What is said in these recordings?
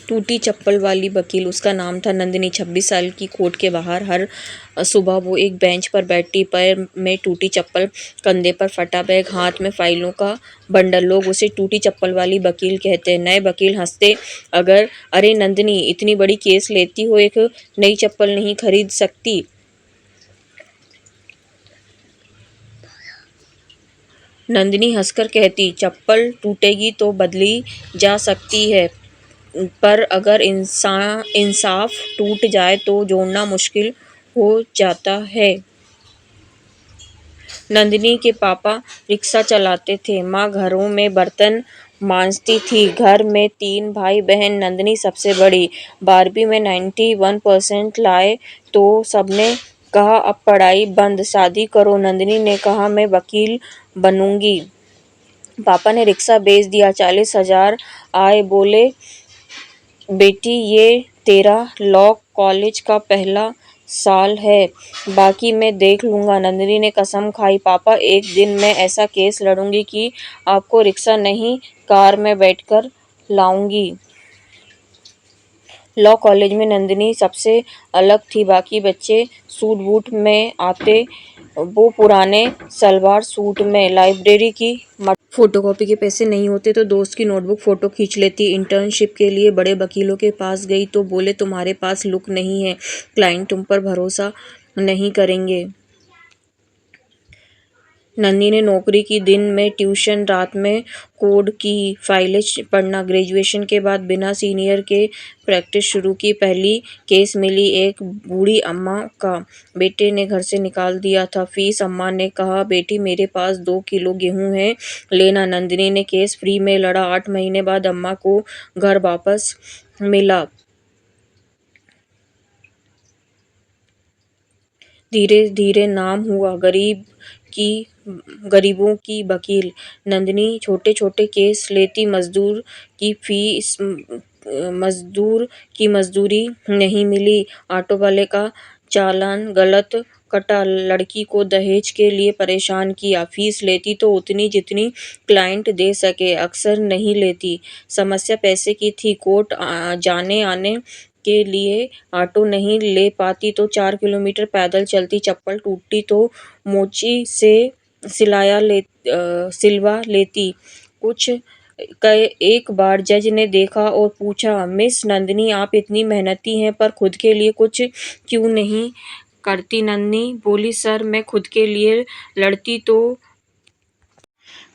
टूटी चप्पल वाली वकील, उसका नाम था नंदिनी। 26 साल की। कोर्ट के बाहर हर सुबह वो एक बेंच पर बैठती, पैर में टूटी चप्पल, कंधे पर फटा बैग, हाथ में फाइलों का बंडल। लोग उसे टूटी चप्पल वाली वकील कहते। नए वकील हंसते। अरे नंदिनी, इतनी बड़ी केस लेती हो, एक नई चप्पल नहीं खरीद सकती? नंदिनी हंसकर कहती, चप्पल टूटेगी तो बदली जा सकती है, पर अगर इंसाफ टूट जाए तो जोड़ना मुश्किल हो जाता है। नंदिनी के पापा रिक्शा चलाते थे, माँ घरों में बर्तन मांजती थी। घर में 3 भाई बहन, नंदिनी सबसे बड़ी। 12वीं में 91% लाए तो सबने कहा अब पढ़ाई बंद, शादी करो। नंदिनी ने कहा मैं वकील बनूंगी। पापा ने रिक्शा बेच दिया, 40,000 आए। बोले बेटी, ये तेरा लॉ कॉलेज का पहला साल है, बाकी मैं देख लूंगा। नंदिनी ने कसम खाई, पापा एक दिन मैं ऐसा केस लड़ूंगी कि आपको रिक्शा नहीं कार में बैठकर लाऊंगी। लॉ कॉलेज में नंदिनी सबसे अलग थी। बाकी बच्चे सूट बूट में आते, वो पुराने सलवार सूट में। लाइब्रेरी की फोटोकॉपी के पैसे नहीं होते तो दोस्त की नोटबुक फोटो खींच लेती। इंटर्नशिप के लिए बड़े वकीलों के पास गई तो बोले तुम्हारे पास लुक नहीं है, क्लाइंट तुम पर भरोसा नहीं करेंगे। नंदिनी ने नौकरी की, दिन में ट्यूशन, रात में कोड की फाइलें पढ़ना। ग्रेजुएशन के बाद बिना सीनियर के प्रैक्टिस शुरू की। पहली केस मिली एक बूढ़ी अम्मा का, बेटे ने घर से निकाल दिया था। फीस अम्मा ने कहा, बेटी मेरे पास 2 किलो गेहूं है, लेना। नंदिनी ने केस फ्री में लड़ा। 8 महीने बाद अम्मा को घर वापस मिला। धीरे धीरे नाम हुआ गरीबों की वकील। नंदिनी छोटे छोटे केस लेती। मजदूर की मजदूरी नहीं मिली। ऑटो वाले का चालान गलत कटा। लड़की को दहेज के लिए परेशान किया। फीस लेती तो उतनी जितनी क्लाइंट दे सके, अक्सर नहीं लेती। समस्या पैसे की थी। कोर्ट जाने आने के लिए ऑटो नहीं ले पाती तो 4 किलोमीटर पैदल चलती। चप्पल टूटती तो मोची से सिलवा लेती। कुछ एक बार जज ने देखा और पूछा, मिस नंदिनी, आप इतनी मेहनती हैं पर खुद के लिए कुछ क्यों नहीं करती? नंदिनी बोली, सर मैं खुद के लिए लड़ती तो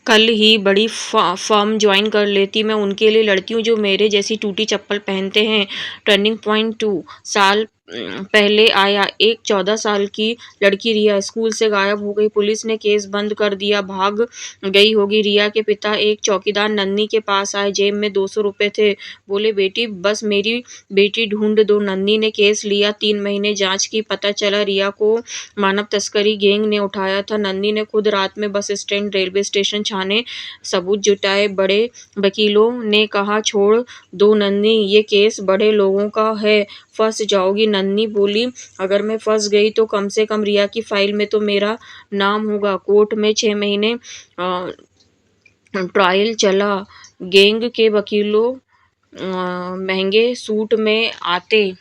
कल ही बड़ी फर्म ज्वाइन कर लेती। मैं उनके लिए लड़ती हूँ जो मेरे जैसी टूटी चप्पल पहनते हैं। टर्निंग पॉइंट 2 साल पहले आया। एक 14 साल की लड़की रिया स्कूल से गायब हो गई। पुलिस ने केस बंद कर दिया, भाग गई होगी। रिया के पिता एक चौकीदार नंदिनी के पास आए, जेब में 200 रुपए थे। बोले, बेटी बस मेरी बेटी ढूंढ दो। नंदिनी ने केस लिया। 3 महीने जांच की, पता चला रिया को मानव तस्करी गैंग ने उठाया था। नंदिनी ने खुद रात में बस स्टैंड, रेलवे स्टेशन छाने, सबूत जुटाए। बड़े वकीलों ने कहा, छोड़ दो नंदिनी, ये केस बड़े लोगों का है, फंस जाओगी। नंदिनी बोली, अगर मैं फंस गई तो कम से कम रिया की फाइल में तो मेरा नाम होगा। कोर्ट में 6 महीने ट्रायल चला। गैंग के वकीलों महंगे सूट में आते,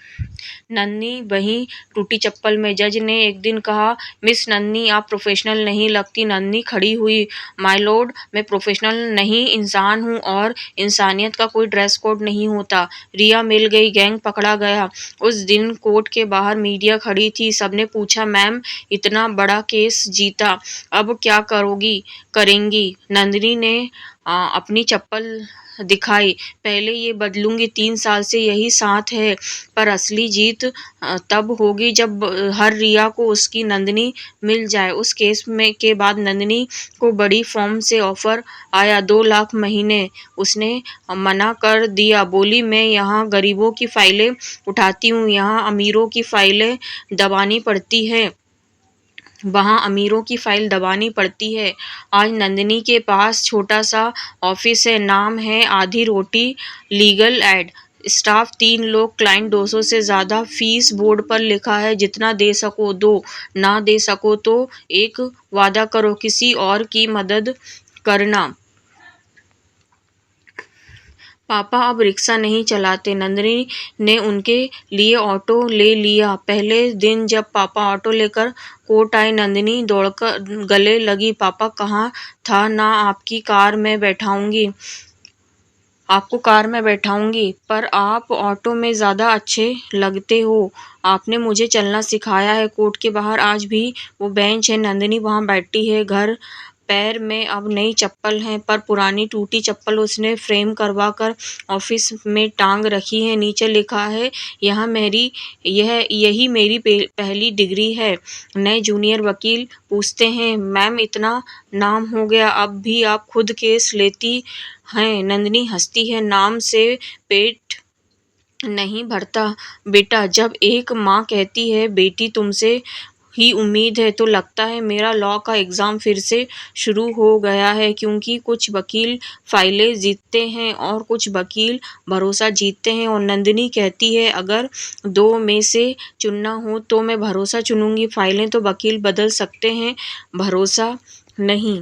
नन्ही वहीं टूटी चप्पल में। जज ने एक दिन कहा, मिस नन्ही, आप प्रोफेशनल नहीं लगती। नन्ही खड़ी हुई, माय लॉर्ड, मैं प्रोफेशनल नहीं, इंसान हूँ और इंसानियत का कोई ड्रेस कोड नहीं होता। रिया मिल गई, गैंग पकड़ा गया। उस दिन कोर्ट के बाहर मीडिया खड़ी थी। सबने पूछा, मैम इतना बड़ा केस जीता, अब क्या करेंगी? नंदिनी ने अपनी चप्पल दिखाई, पहले ये बदलूंगी, 3 साल से यही साथ है, पर असली जीत तब होगी जब हर रिया को उसकी नंदिनी मिल जाए। उस केस में के बाद नंदिनी को बड़ी फर्म से ऑफर आया, 2 लाख महीने। उसने मना कर दिया, बोली मैं यहाँ गरीबों की फाइलें उठाती हूँ, यहाँ अमीरों की फाइलें दबानी पड़ती है, वहाँ अमीरों की फाइल दबानी पड़ती है। आज नंदिनी के पास छोटा सा ऑफिस है, नाम है आधी रोटी लीगल एड। स्टाफ 3 लोग, क्लाइंट 200 से ज़्यादा। फीस बोर्ड पर लिखा है, जितना दे सको दो, ना दे सको तो एक वादा करो, किसी और की मदद करना। पापा अब रिक्शा नहीं चलाते। नंदिनी ने उनके लिए ऑटो ले लिया। पहले दिन जब पापा ऑटो लेकर कोर्ट आए, नंदिनी दौड़कर गले लगी। पापा कहा था ना आपको कार में बैठाऊंगी, पर आप ऑटो में ज़्यादा अच्छे लगते हो। आपने मुझे चलना सिखाया है। कोर्ट के बाहर आज भी वो बेंच है। नंदिनी वहाँ बैठी है। घर पैर में अब नई चप्पल है, पर पुरानी टूटी चप्पल उसने फ्रेम करवा कर ऑफिस में टांग रखी है। नीचे लिखा है, यही मेरी पहली डिग्री है। नए जूनियर वकील पूछते हैं, मैम इतना नाम हो गया, अब भी आप खुद केस लेती हैं? नंदिनी हंसती है, नाम से पेट नहीं भरता बेटा। जब एक माँ कहती है बेटी तुमसे ही उम्मीद है, तो लगता है मेरा लॉ का एग्ज़ाम फिर से शुरू हो गया है, क्योंकि कुछ वकील फाइलें जीतते हैं और कुछ वकील भरोसा जीतते हैं। और नंदिनी कहती है, अगर दो में से चुनना हो तो मैं भरोसा चुनूंगी। फाइलें तो वकील बदल सकते हैं, भरोसा नहीं।